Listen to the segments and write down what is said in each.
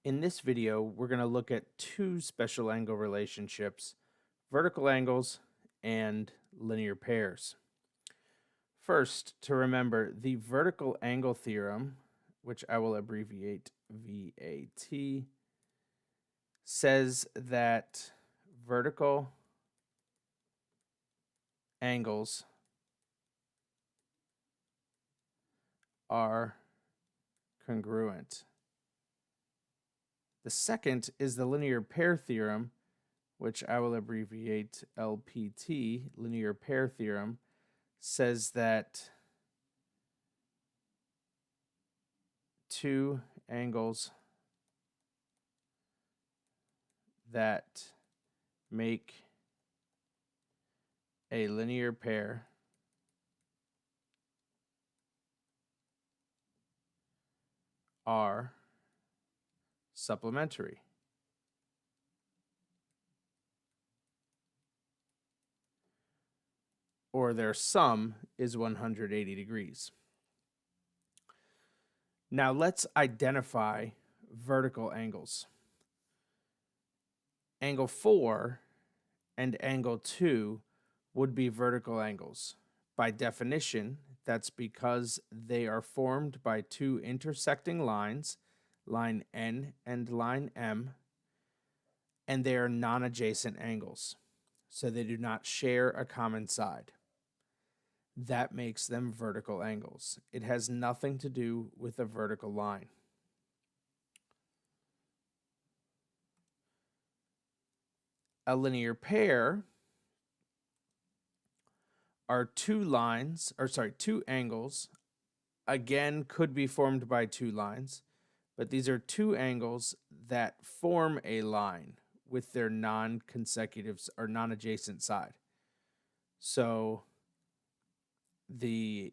In this video, we're going to look at two special angle relationships, vertical angles and linear pairs. First, to remember, the vertical angle theorem, which I will abbreviate VAT, says that vertical angles are congruent. The second is the linear pair theorem, which I will abbreviate LPT, linear pair theorem, says that two angles that make a linear pair are supplementary. Or their sum is 180 degrees. Now let's identify vertical angles. Angle 4 and angle 2 would be vertical angles. By definition, that's because they are formed by two intersecting lines, line N and line M, and they are non-adjacent angles, so they do not share a common side. That makes them vertical angles. It has nothing to do with a vertical line. A linear pair are two angles. Again, could be formed by two lines, but these are two angles that form a line with their non-consecutive or non-adjacent side. So the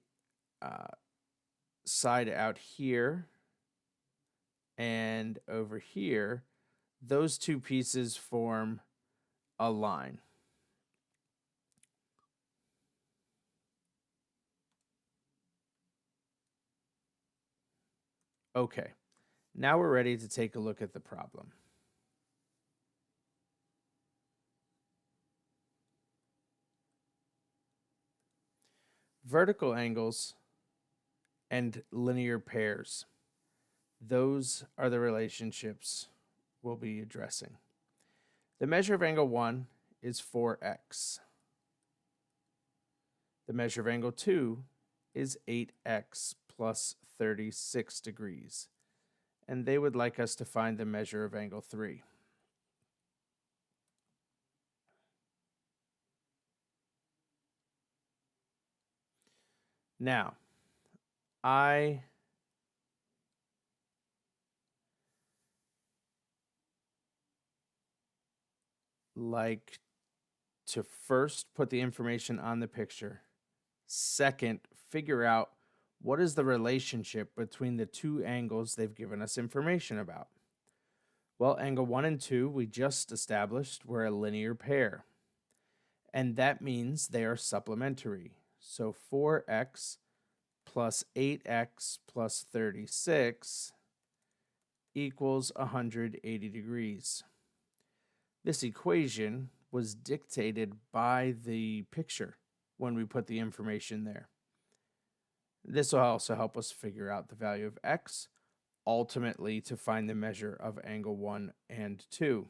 side out here and over here, those two pieces form a line. Okay, now we're ready to take a look at the problem. Vertical angles and linear pairs. Those are the relationships we'll be addressing. The measure of angle 1 is 4x. The measure of angle 2 is 8x plus 36 degrees. And they would like us to find the measure of angle 3. Now, I like to first put the information on the picture. Second, figure out what is the relationship between the two angles they've given us information about. Well, angle 1 and 2 we just established were a linear pair. And that means they are supplementary. So 4x plus 8x plus 36 equals 180 degrees. This equation was dictated by the picture when we put the information there. This will also help us figure out the value of x, ultimately to find the measure of angle 1 and 2.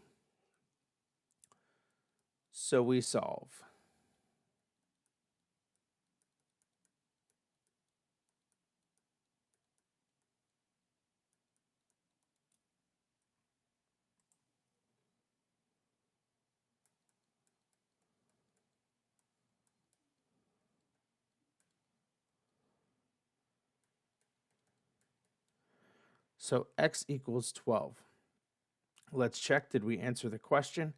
So we solve. So x equals 12. Let's check. Did we answer the question?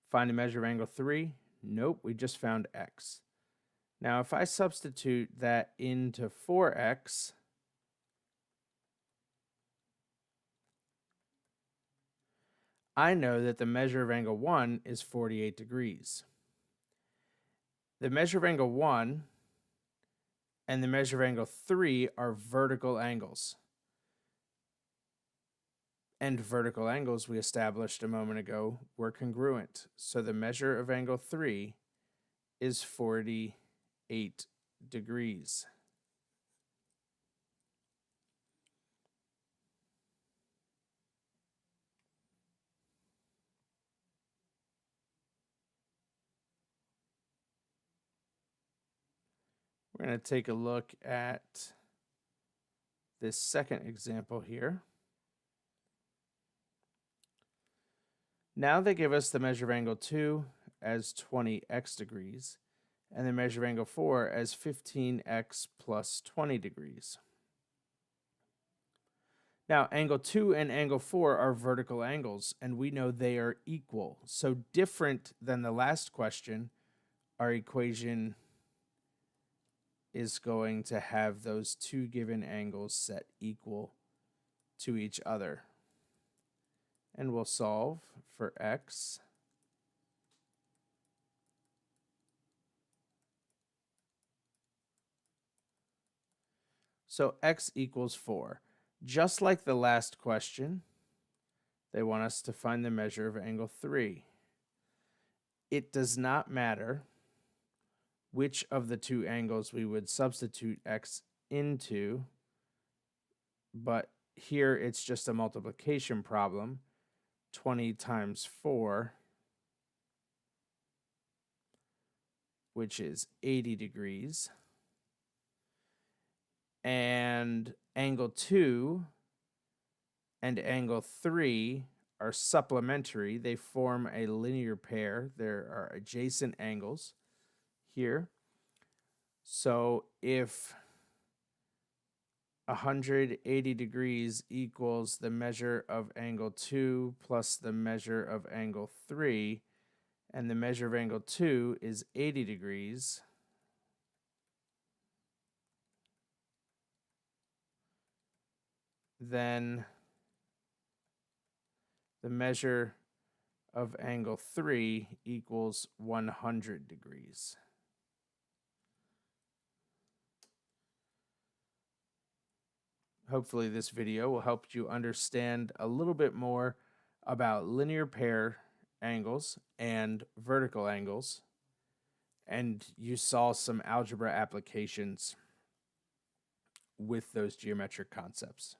Find the measure of angle 3? Nope, we just found x. Now, if I substitute that into 4x, I know that the measure of angle 1 is 48 degrees. The measure of angle 1 and the measure of angle 3 are vertical angles. and vertical angles we established a moment ago were congruent. So the measure of angle 3 is 48 degrees. We're going to take a look at this second example here. Now they give us the measure of angle 2 as 20x degrees and the measure of angle 4 as 15x plus 20 degrees. Now, angle 2 and angle 4 are vertical angles, and we know they are equal. So different than the last question, our equation is going to have those two given angles set equal to each other. And we'll solve for x. So x equals 4. Just like the last question, they want us to find the measure of angle 3. It does not matter which of the two angles we would substitute x into, but here it's just a multiplication problem. 20 times 4, which is 80 degrees. And angle 2 and angle 3 are supplementary. They form a linear pair. There are adjacent angles here. So if 180 degrees equals the measure of angle 2 plus the measure of angle 3, and the measure of angle 2 is 80 degrees, then the measure of angle 3 equals 100 degrees. Hopefully this video will help you understand a little bit more about linear pair angles and vertical angles, and you saw some algebra applications with those geometric concepts.